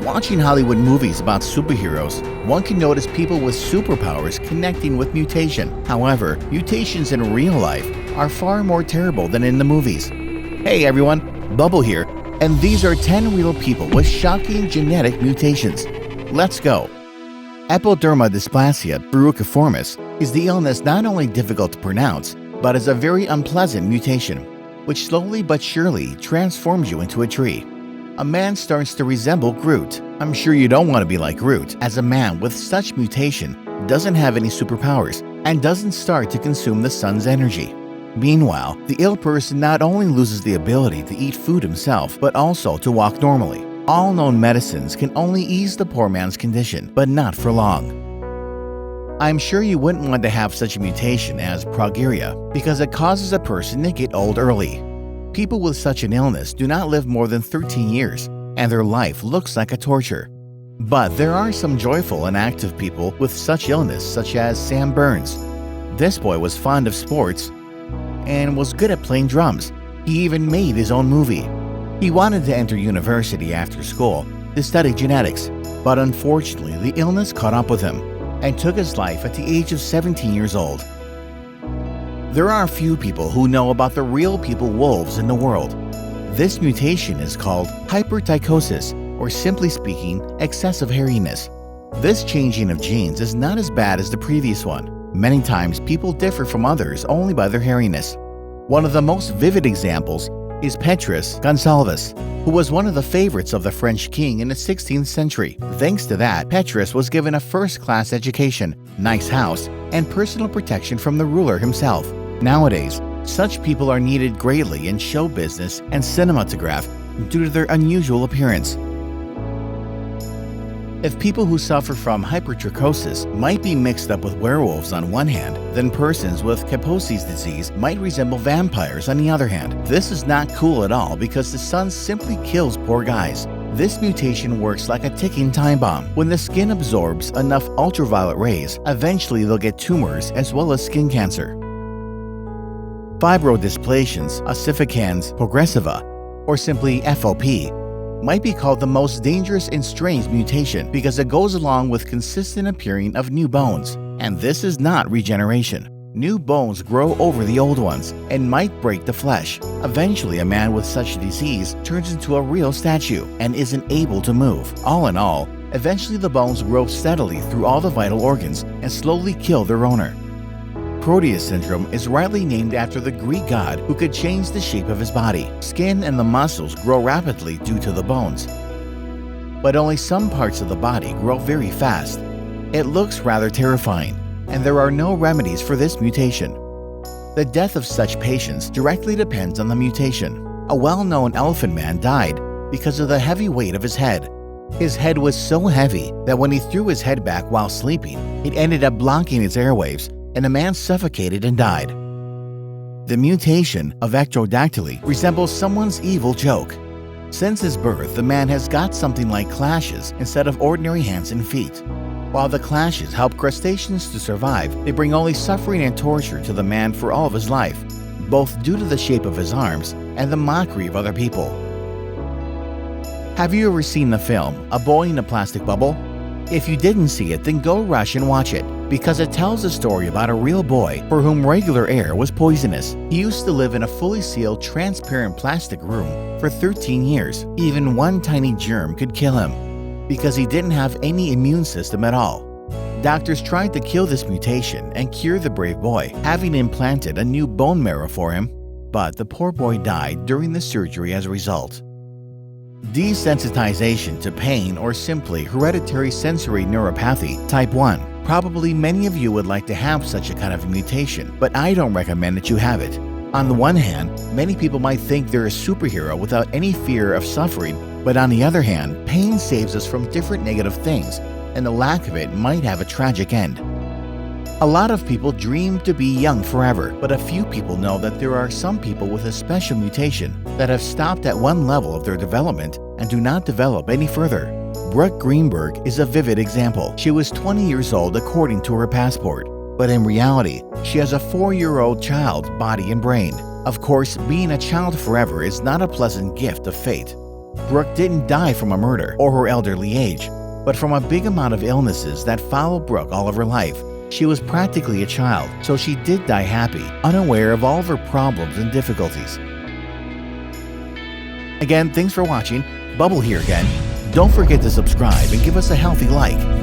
Watching Hollywood movies about superheroes, one can notice people with superpowers connecting with mutation. However, mutations in real life are far more terrible than in the movies. Hey everyone, Bubble here, and these are 10 real people with shocking genetic mutations. Let's go! Epidermal dysplasia verruciformis is the illness not only difficult to pronounce, but is a very unpleasant mutation, which slowly but surely transforms you into a tree. A man starts to resemble Groot. I'm sure you don't want to be like Groot, as a man with such mutation doesn't have any superpowers and doesn't start to consume the sun's energy. Meanwhile, the ill person not only loses the ability to eat food himself, but also to walk normally. All known medicines can only ease the poor man's condition, but not for long. I'm sure you wouldn't want to have such a mutation as progeria, because it causes a person to get old early. People with such an illness do not live more than 13 years, and their life looks like a torture. But there are some joyful and active people with such illness, such as Sam Burns. This boy was fond of sports and was good at playing drums. He even made his own movie. He wanted to enter university after school to study genetics, but unfortunately the illness caught up with him and took his life at the age of 17 years old. There are a few people who know about the real people wolves in the world. This mutation is called hypertrichosis, or simply speaking, excessive hairiness. This changing of genes is not as bad as the previous one. Many times people differ from others only by their hairiness. One of the most vivid examples is Petrus Gonsalves, who was one of the favorites of the French king in the 16th century. Thanks to that, Petrus was given a first-class education, nice house, and personal protection from the ruler himself. Nowadays, such people are needed greatly in show business and cinematograph due to their unusual appearance. If people who suffer from hypertrichosis might be mixed up with werewolves on one hand, then persons with Kaposi's disease might resemble vampires on the other hand. This is not cool at all because the sun simply kills poor guys. This mutation works like a ticking time bomb. When the skin absorbs enough ultraviolet rays, eventually they'll get tumors as well as skin cancer. Fibrodysplasians ossificans progressiva, or simply FOP, might be called the most dangerous and strange mutation because it goes along with consistent appearing of new bones, and this is not regeneration. New bones grow over the old ones and might break the flesh. Eventually, a man with such a disease turns into a real statue and isn't able to move. All in all, eventually the bones grow steadily through all the vital organs and slowly kill their owner. Proteus syndrome is rightly named after the Greek god who could change the shape of his body. Skin and the muscles grow rapidly due to the bones, but only some parts of the body grow very fast. It looks rather terrifying, and there are no remedies for this mutation. The death of such patients directly depends on the mutation. A well-known elephant man died because of the heavy weight of his head. His head was so heavy that when he threw his head back while sleeping, it ended up blocking its airwaves, and the man suffocated and died. The mutation of ectrodactyly resembles someone's evil joke. Since his birth, the man has got something like clashes instead of ordinary hands and feet. While the clashes help crustaceans to survive, they bring only suffering and torture to the man for all of his life, both due to the shape of his arms and the mockery of other people. Have you ever seen the film A Boy in a Plastic Bubble? If you didn't see it, then go rush and watch it, because it tells a story about a real boy for whom regular air was poisonous. He used to live in a fully sealed, transparent plastic room for 13 years. Even one tiny germ could kill him, because he didn't have any immune system at all. Doctors tried to kill this mutation and cure the brave boy, having implanted a new bone marrow for him, but the poor boy died during the surgery as a result. Desensitization to pain, or simply hereditary sensory neuropathy type 1. Probably many of you would like to have such a kind of mutation, but I don't recommend that you have it. On the one hand, many people might think they're a superhero without any fear of suffering, but on the other hand, pain saves us from different negative things, and the lack of it might have a tragic end. A lot of people dream to be young forever, but a few people know that there are some people with a special mutation that have stopped at one level of their development and do not develop any further. Brooke Greenberg is a vivid example. She was 20 years old according to her passport, but in reality, she has a 4-year-old child, body and brain. Of course, being a child forever is not a pleasant gift of fate. Brooke didn't die from a murder or her elderly age, but from a big amount of illnesses that followed Brooke all of her life. She was practically a child, so she did die happy, unaware of all of her problems and difficulties. Again, thanks for watching. Bubble here again. Don't forget to subscribe and give us a healthy like.